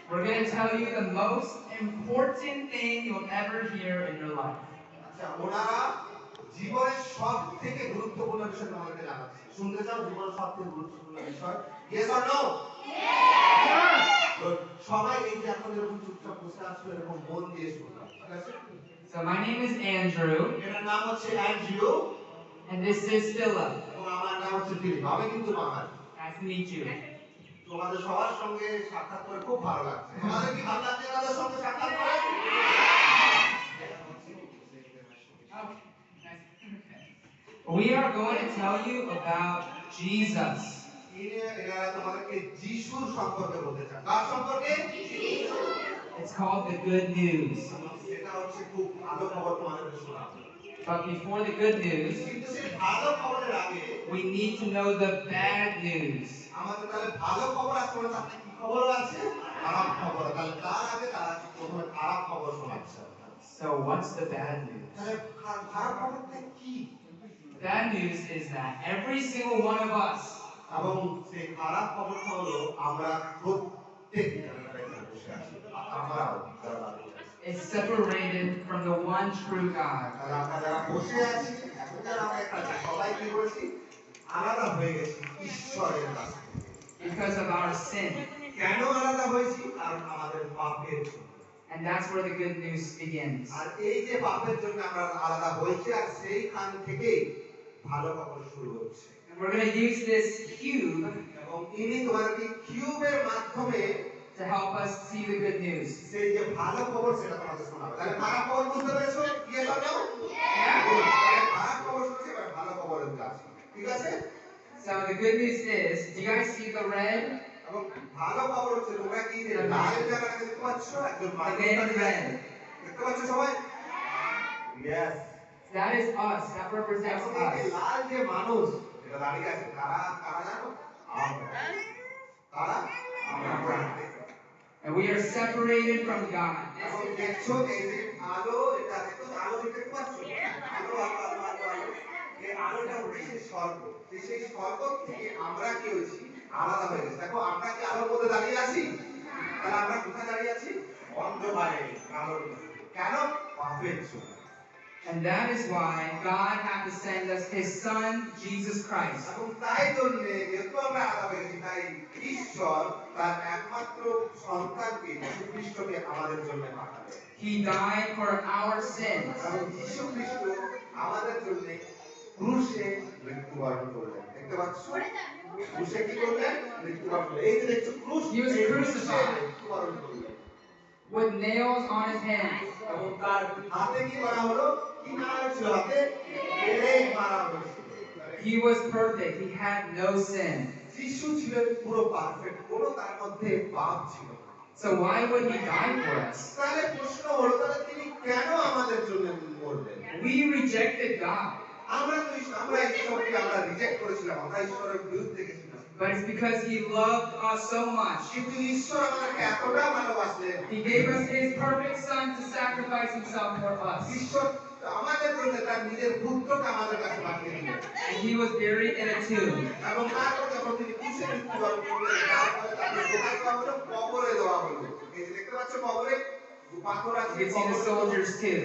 We're going to tell you the most important thing you'll ever hear in your life. জীবনের সবথেকে গুরুত্বপূর্ণ বিষয় আমাদেরকে জানাচ্ছে। শুনতে চাও জীবনের সবথেকে গুরুত্বপূর্ণ বিষয়? Yes or no? Yes! সবাই এই যে এখন এরকম চুপচাপ বসে আছো এরকম মন দিয়ে শুনবা। ঠিক আছে? So my name is Andrew. এর নাম হচ্ছে Andrew. And this is Philip. এবং আমার নাম হচ্ছে ফিলিপ। আমি কিন্তু বাঙালি। Nice to meet you. তোমাদের সবার সঙ্গে সাক্ষাৎ করে খুব ভালো লাগছে। তোমাদের কি ভালো লাগছে আমাদের সঙ্গে সাক্ষাৎ করে? We are going to tell you about Jesus. It's called the good news. But before the good news, we need to know the bad news. So what's the bad news? The bad news is that every single one of us is separated from the one true God. Because of our sin. And that's where the good news begins. And we're going to use this cube to help us see the good news. So the good news is, do you guys see the red? The man in red. Yes. That is us. That represents us. And we are separated from God. And that is why God had to send us His Son, Jesus Christ. He died for our sins. He was crucified with nails on His hands. He was perfect. He had no sin. So why would He die for us? We rejected God. But it's because He loved us so much. He gave us His perfect Son to sacrifice Himself for us. And He was buried in a tomb. You can see the soldiers too.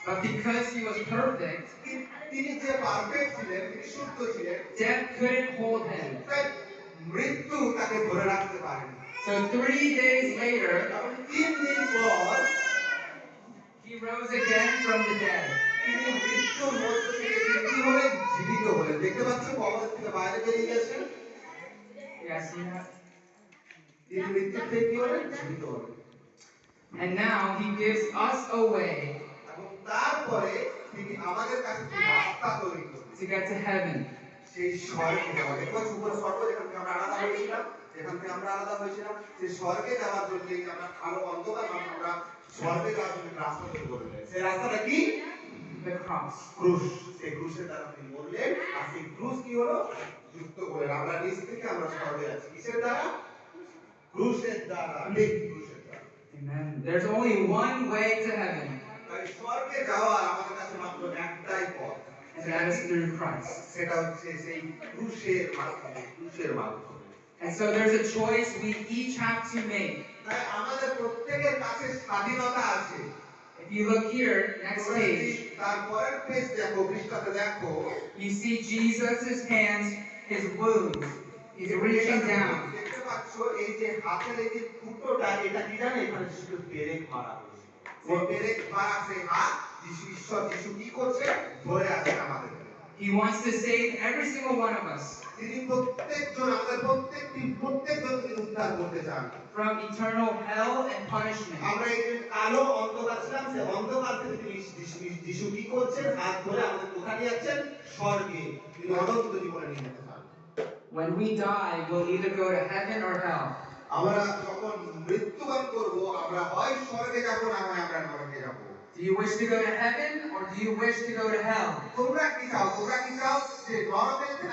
But because He was perfect, death couldn't hold Him. So 3 days later, He rose again from the dead. Yeah, see that? And now He gives us a way to get to heaven. The cross. Amen. There's only one way to heaven. and that is through Christ. সেটা হচ্ছে সেই ক্রুশের মাধ্যমে। And so there's a choice we each have to make. তাই আমাদের প্রত্যেকের কাছে স্বাধীনতা আছে। If you look here, next page, তারপরের পেজ দেখো, পৃষ্ঠাতে দেখো, you see Jesus' hands, his wounds. He's reaching down. দেখতে পাচ্ছ এই যে হাতের এই যে ফুটোটা, এটা কি জানো? এখানে যিশু পেরেক মারা হয়েছে। ওই পেরেক মারা সেই হাত যিশু কি করছে? ধরে আছেন আমাদের। He wants to save every single one of us তিনি প্রত্যেকজনকে উদ্ধার করতে চান from eternal hell and punishment. আমরা এই যে কালো অন্ধকার ছিলাম, সেই অন্ধকার থেকে যিশু কি করছেন? হাত ধরে আমাদের কোথায় নিয়ে যাচ্ছেন? স্বর্গে। তিনি অনন্ত জীবনে নিয়ে যেতে চান। When we die, we'll either go to heaven or hell. আমরা যখন মৃত্যুবরণ করব, আমরা হয় স্বর্গে যাব, না হয় আমরা নরকে যাব। Do you wish to go to heaven or do you wish to go to hell? তোমরা কি চাও? যে নরকে যেতে,